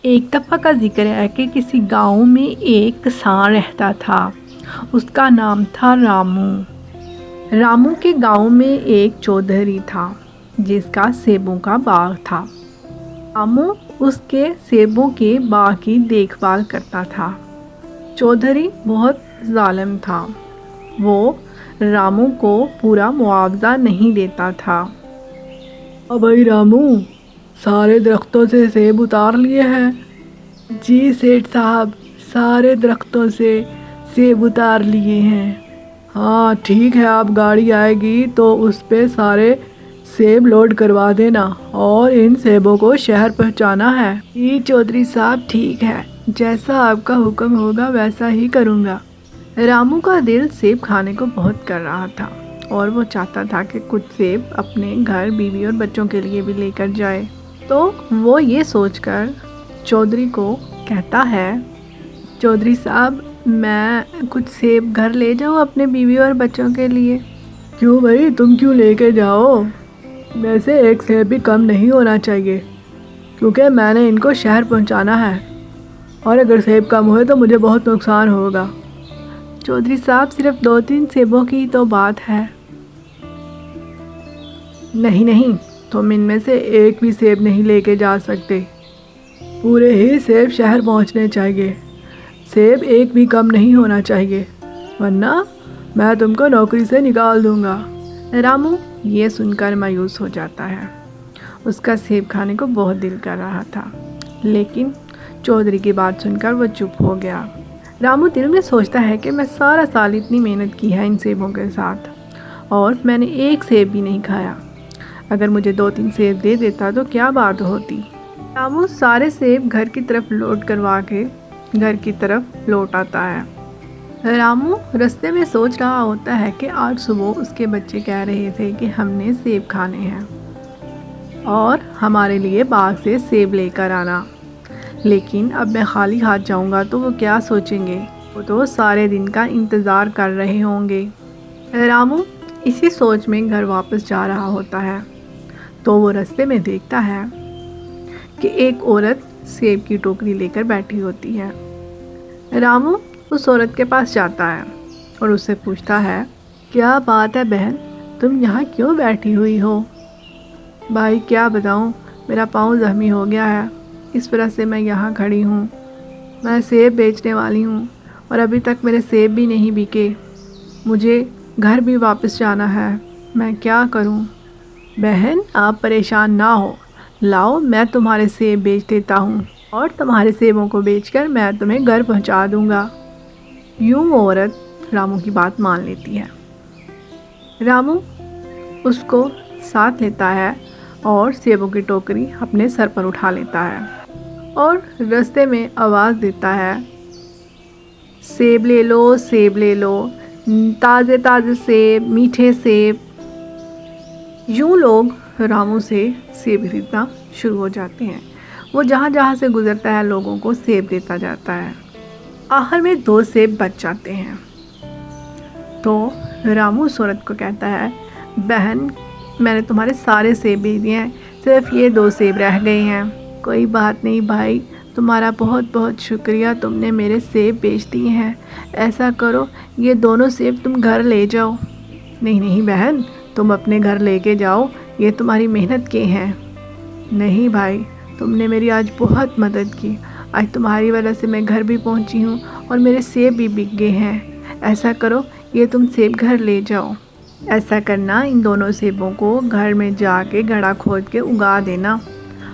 ایک دفعہ کا ذکر ہے کہ کسی گاؤں میں ایک کسان رہتا تھا۔ اس کا نام تھا رامو۔ رامو کے گاؤں میں ایک چودھری تھا جس کا سیبوں کا باغ تھا۔ رامو اس کے سیبوں کے باغ کی دیکھ بھال کرتا تھا۔ چودھری بہت ظالم تھا۔ وہ رامو کو پورا معاوضہ نہیں دیتا تھا۔ بھائی رامو، سارے درختوں سے سیب اتار لیے ہیں؟ جی سیٹھ صاحب، سارے درختوں سے سیب اتار لیے ہیں۔ ہاں ٹھیک ہے، آپ گاڑی آئے گی تو اس پہ سارے سیب لوڈ کروا دینا اور ان سیبوں کو شہر پہنچانا ہے۔ جی چودھری صاحب ٹھیک ہے، جیسا آپ کا حکم ہوگا ویسا ہی کروں گا۔ رامو کا دل سیب کھانے کو بہت کر رہا تھا اور وہ چاہتا تھا کہ کچھ سیب اپنے گھر، بیوی اور بچوں کے لیے بھی لے کر جائے۔ تو وہ یہ سوچ کر چودھری کو کہتا ہے، چودھری صاحب میں کچھ سیب گھر لے جاؤں اپنے بیوی اور بچوں کے لیے؟ کیوں بھائی، تم کیوں لے کے جاؤ؟ ویسے ایک سیب بھی کم نہیں ہونا چاہیے کیونکہ میں نے ان کو شہر پہنچانا ہے، اور اگر سیب کم ہوئے تو مجھے بہت نقصان ہوگا۔ چودھری صاحب صرف 2-3 سیبوں کی تو بات ہے۔ نہیں، تم ان میں سے ایک بھی سیب نہیں لے کے جا سکتے، پورے ہی سیب شہر پہنچنے چاہیے۔ سیب ایک بھی کم نہیں ہونا چاہیے، ورنہ میں تم کو نوکری سے نکال دوں گا۔ رامو یہ سن کر مایوس ہو جاتا ہے۔ اس کا سیب کھانے کو بہت دل کر رہا تھا، لیکن چودھری کی بات سن کر وہ چپ ہو گیا۔ رامو دل میں سوچتا ہے کہ میں سارا سال اتنی محنت کی ہے ان سیبوں کے ساتھ اور میں نے ایک سیب بھی نہیں کھایا۔ اگر مجھے 2-3 سیب دے دیتا تو کیا بات ہوتی۔ رامو سارے سیب گھر کی طرف لوڈ کروا کے گھر کی طرف لوٹ آتا ہے۔ رامو رستے میں سوچ رہا ہوتا ہے کہ آج صبح اس کے بچے کہہ رہے تھے کہ ہم نے سیب کھانے ہیں اور ہمارے لیے باغ سے سیب لے کر آنا، لیکن اب میں خالی ہاتھ جاؤں گا تو وہ کیا سوچیں گے؟ وہ تو سارے دن کا انتظار کر رہے ہوں گے۔ رامو اسی سوچ میں گھر واپس جا رہا ہوتا ہے تو وہ رستے میں دیکھتا ہے کہ ایک عورت سیب کی ٹوکری لے کر بیٹھی ہوتی ہے۔ رامو اس عورت کے پاس جاتا ہے اور اس سے پوچھتا ہے، کیا بات ہے بہن، تم یہاں کیوں بیٹھی ہوئی ہو؟ بھائی کیا بتاؤں، میرا پاؤں زخمی ہو گیا ہے، اس وجہ سے میں یہاں کھڑی ہوں۔ میں سیب بیچنے والی ہوں اور ابھی تک میرے سیب بھی نہیں بکے، مجھے گھر بھی واپس جانا ہے، میں کیا کروں؟ بہن آپ پریشان نہ ہو، لاؤ میں تمہارے سیب بیچ دیتا ہوں اور تمہارے سیبوں کو بیچ کر میں تمہیں گھر پہنچا دوں گا۔ یوں وہ عورت رامو کی بات مان لیتی ہے۔ رامو اس کو ساتھ لیتا ہے اور سیبوں کی ٹوکری اپنے سر پر اٹھا لیتا ہے اور رستے میں آواز دیتا ہے، سیب لے لو، سیب لے لو، تازے تازے سیب، میٹھے سیب۔ یوں لوگ رامو سے سیب خریدنا شروع ہو جاتے ہیں۔ وہ جہاں جہاں سے گزرتا ہے لوگوں کو سیب دیتا جاتا ہے۔ آخر میں 2 سیب بچ جاتے ہیں تو رامو اس عورت کو کہتا ہے، بہن میں نے تمہارے سارے سیب بیچ دیے ہیں، صرف یہ 2 سیب رہ گئے ہیں۔ کوئی بات نہیں بھائی، تمہارا بہت بہت شکریہ، تم نے میرے سیب بیچ دیے ہیں۔ ایسا کرو یہ دونوں سیب تم گھر لے جاؤ۔ نہیں بہن، تم اپنے گھر لے کے جاؤ، یہ تمہاری محنت کے ہیں۔ نہیں بھائی، تم نے میری آج بہت مدد کی، آج تمہاری وجہ سے میں گھر بھی پہنچی ہوں اور میرے سیب بھی بک گئے ہیں۔ ایسا کرو یہ تم سیب گھر لے جاؤ۔ ایسا کرنا، ان دونوں سیبوں کو گھر میں جا کے گڑھا کھود کے اگا دینا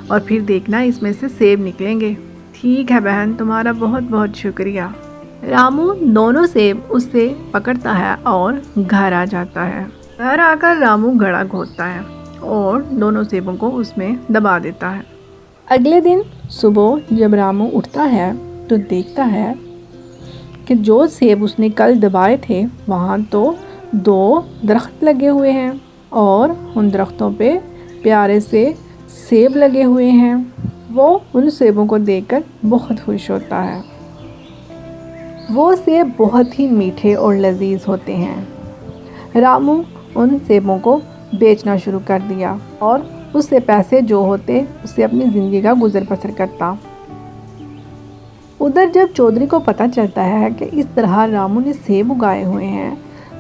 اور پھر دیکھنا اس میں سے سیب نکلیں گے۔ ٹھیک ہے بہن، تمہارا بہت بہت شکریہ۔ رامو دونوں سیب اس سے پکڑتا ہے اور گھر آ جاتا ہے۔ گھر آ کر رامو گڑھا کھودتا ہے اور دونوں سیبوں کو اس میں دبا دیتا ہے۔ اگلے دن صبح جب رامو اٹھتا ہے تو دیکھتا ہے کہ جو سیب اس نے کل دبائے تھے وہاں تو 2 درخت لگے ہوئے ہیں اور ان درختوں پہ پیارے سے سیب لگے ہوئے ہیں۔ وہ ان سیبوں کو دیکھ کر بہت خوش ہوتا ہے۔ وہ سیب بہت ہی میٹھے اور لذیذ ہوتے ہیں۔ رامو ان سیبوں کو بیچنا شروع کر دیا اور اس سے پیسے جو ہوتے اس سے اپنی زندگی کا گزر بسر کرتا۔ ادھر جب چودھری کو پتہ چلتا ہے کہ اس طرح رامو نے سیب اگائے ہوئے ہیں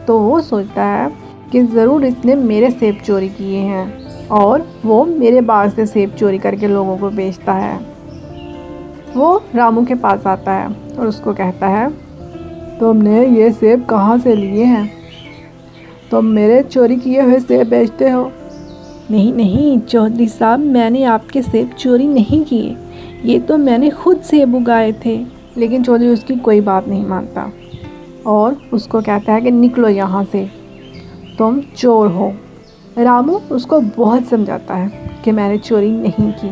تو وہ سوچتا ہے کہ ضرور اس نے میرے سیب چوری کیے ہیں اور وہ میرے باغ سے سیب چوری کر کے لوگوں کو بیچتا ہے۔ وہ رامو کے پاس آتا ہے اور اس کو کہتا ہے تم نے یہ سیب کہاں سے لیے ہیں؟ تم میرے چوری کیے ہوئے سیب بیچتے ہو؟ نہیں چودھری صاحب، میں نے آپ کے سیب چوری نہیں کیے، یہ تو میں نے خود سیب اگائے تھے۔ لیکن چودھری اس کی کوئی بات نہیں مانتا اور اس کو کہتا ہے کہ نکلو یہاں سے، تم چور ہو۔ رامو اس کو بہت سمجھاتا ہے کہ میں نے چوری نہیں کی،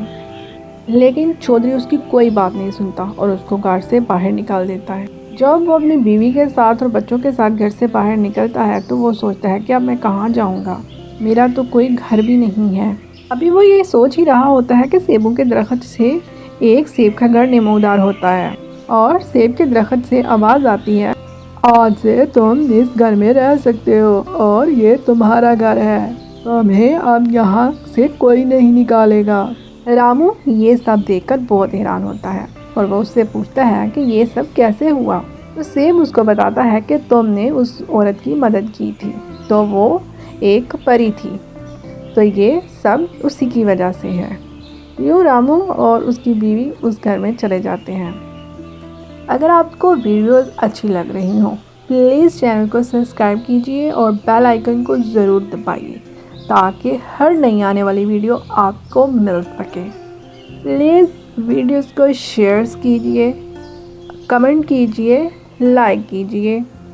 لیکن چودھری اس کی کوئی بات نہیں سنتا اور اس کو گھر سے باہر نکال دیتا ہے۔ جب وہ اپنی بیوی کے ساتھ اور بچوں کے ساتھ گھر سے باہر نکلتا ہے تو وہ سوچتا ہے کہ اب میں کہاں جاؤں گا، میرا تو کوئی گھر بھی نہیں ہے۔ ابھی وہ یہ سوچ ہی رہا ہوتا ہے کہ سیبوں کے درخت سے ایک سیب کا گھر نمودار ہوتا ہے اور سیب کے درخت سے آواز آتی ہے آج سے تم اس گھر میں رہ سکتے ہو اور یہ تمہارا گھر ہے، تمہیں اب یہاں سے کوئی نہیں نکالے گا۔ رامو یہ سب دیکھ کر بہت حیران ہوتا ہے اور وہ اس سے پوچھتا ہے کہ یہ سب کیسے ہوا؟ تو سیب اس کو بتاتا ہے کہ تم نے اس عورت کی مدد کی تھی تو وہ ایک پری تھی، تو یہ سب اسی کی وجہ سے ہے۔ یوں رامو اور اس کی بیوی اس گھر میں چلے جاتے ہیں۔ اگر آپ کو ویڈیوز اچھی لگ رہی ہوں پلیز چینل کو سبسکرائب کیجیے اور بیل آئیکن کو ضرور دبائیے تاکہ ہر نئی آنے والی ویڈیو آپ کو مل سکے۔ پلیز ویڈیوز کو شیئر کیجیے، کمنٹ کیجیے، لائک کیجیے۔